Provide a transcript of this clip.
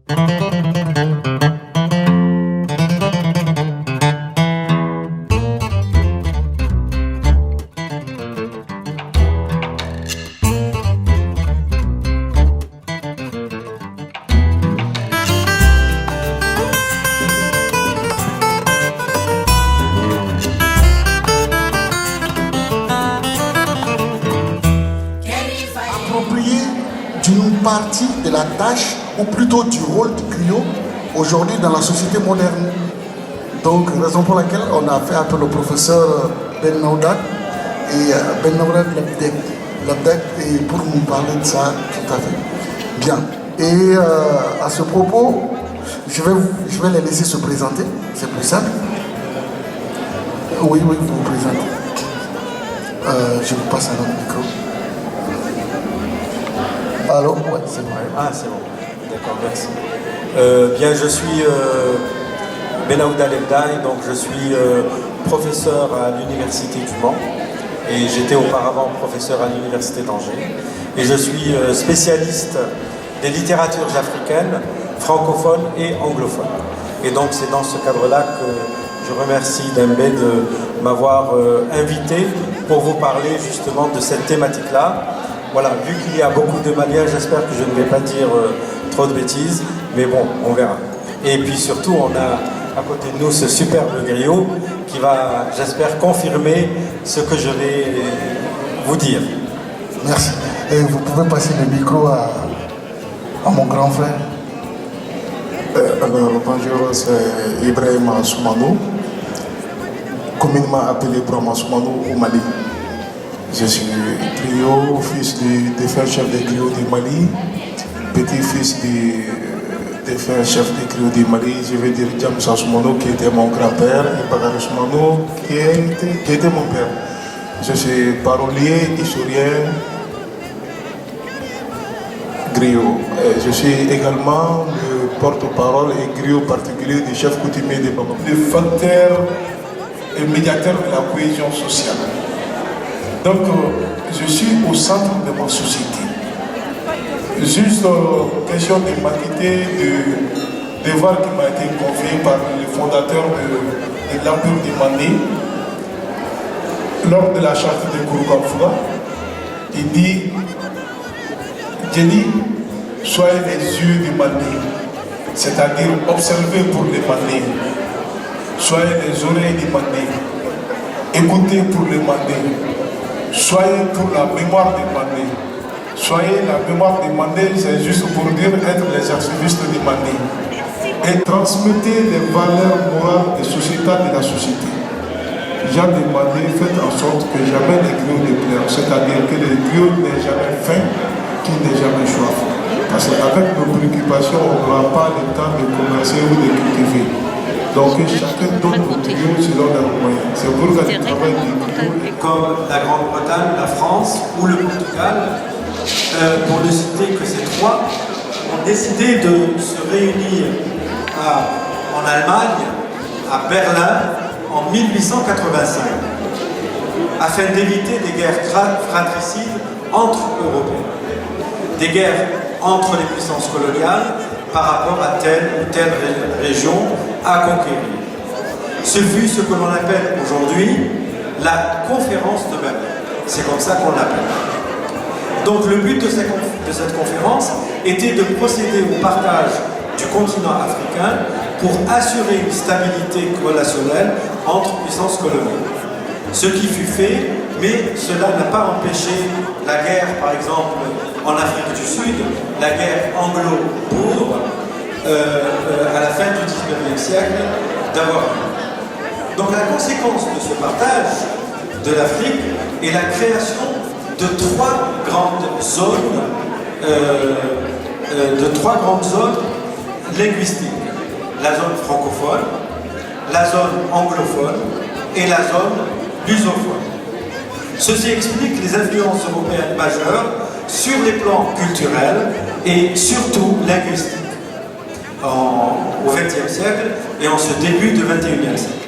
D'une partie de la tâche, ou plutôt du rôle du griot aujourd'hui dans la société moderne. Donc, raison pour laquelle on a fait appel au professeur Ben Naouda et Ben Naouda Labdek et pour nous parler de ça tout à fait. Bien. Et à ce propos, je vais les laisser se présenter, c'est plus simple. Oui, vous vous présentez. Je vous passe à notre micro. Allô? Ouais, c'est vrai. Ah, c'est bon. D'accord, merci. Bien, je suis Ben Aouda Lebdaï, donc je suis professeur à l'Université du Mans et j'étais auparavant professeur à l'Université d'Angers et je suis spécialiste des littératures africaines, francophones et anglophones. Et donc c'est dans ce cadre-là que je remercie Dembé de m'avoir invité pour vous parler justement de cette thématique-là. Voilà, vu qu'il y a beaucoup de Maliens, j'espère que je ne vais pas dire trop de bêtises, mais bon, on verra. Et puis surtout, on a à côté de nous ce superbe griot qui va, j'espère, confirmer ce que je vais vous dire. Merci. Et vous pouvez passer le micro à mon grand frère. Alors, bonjour, c'est Ibrahim Soumano, communément appelé Brahma Soumano au Mali. Je suis griot, fils du défunt chef des griots du Mali, petit-fils du défunt chef des griots du Mali, je vais dire Djamsa Soumano, qui était mon grand-père, et Bagari Soumano, qui était mon père. Je suis parolier, historien, griot. Je suis également le porte-parole et griot particulier du chef coutumier de Bamako. Le facteur et médiateur de la cohésion sociale. Donc, je suis au centre de ma société. Juste question d'humanité, de devoir qui m'a été confié par le fondateur de l'Empire du Mandé lors de la charte de Kouroukanfoura. Il dit, Jenny, soyez les yeux du Mandé, c'est-à-dire observez pour les Mandés. Soyez les oreilles du Mandé, écoutez pour les Mandés. Soyez pour la mémoire des Mandés. Soyez la mémoire des Mandés, c'est juste pour dire être les archivistes des Mandés. Et transmettez les valeurs morales et sociétales de la société. Jean des Mandés, faites en sorte que jamais les griots ne pleurent, c'est-à-dire que les griots n'aient jamais faim, qu'ils n'aient jamais soif. Parce qu'avec nos préoccupations, on n'aura pas le temps de commercer ou de cultiver. Donc chacun donne au griot selon leurs moyens. C'est pour ça que travail des griots. Comme la Grande-Bretagne, la France ou le Portugal, pour ne citer que ces trois, ont décidé de se réunir en Allemagne, à Berlin, en 1885, afin d'éviter des guerres fratricides entre Européens, des guerres entre les puissances coloniales par rapport à telle ou telle région à conquérir. Ce fut ce que l'on appelle aujourd'hui la conférence de Berlin. C'est comme ça qu'on l'appelle. Donc le but de cette conférence était de procéder au partage du continent africain pour assurer une stabilité relationnelle entre puissances coloniales. Ce qui fut fait, mais cela n'a pas empêché la guerre, par exemple, en Afrique du Sud, la guerre anglo-bourre, à la fin du XIXe siècle, d'avoir lieu. Donc la conséquence de ce partage de l'Afrique est la création de trois grandes zones linguistiques. La zone francophone, la zone anglophone et la zone lusophone. Ceci explique les influences européennes majeures sur les plans culturels et surtout linguistiques au XXe siècle et en ce début du XXIe siècle.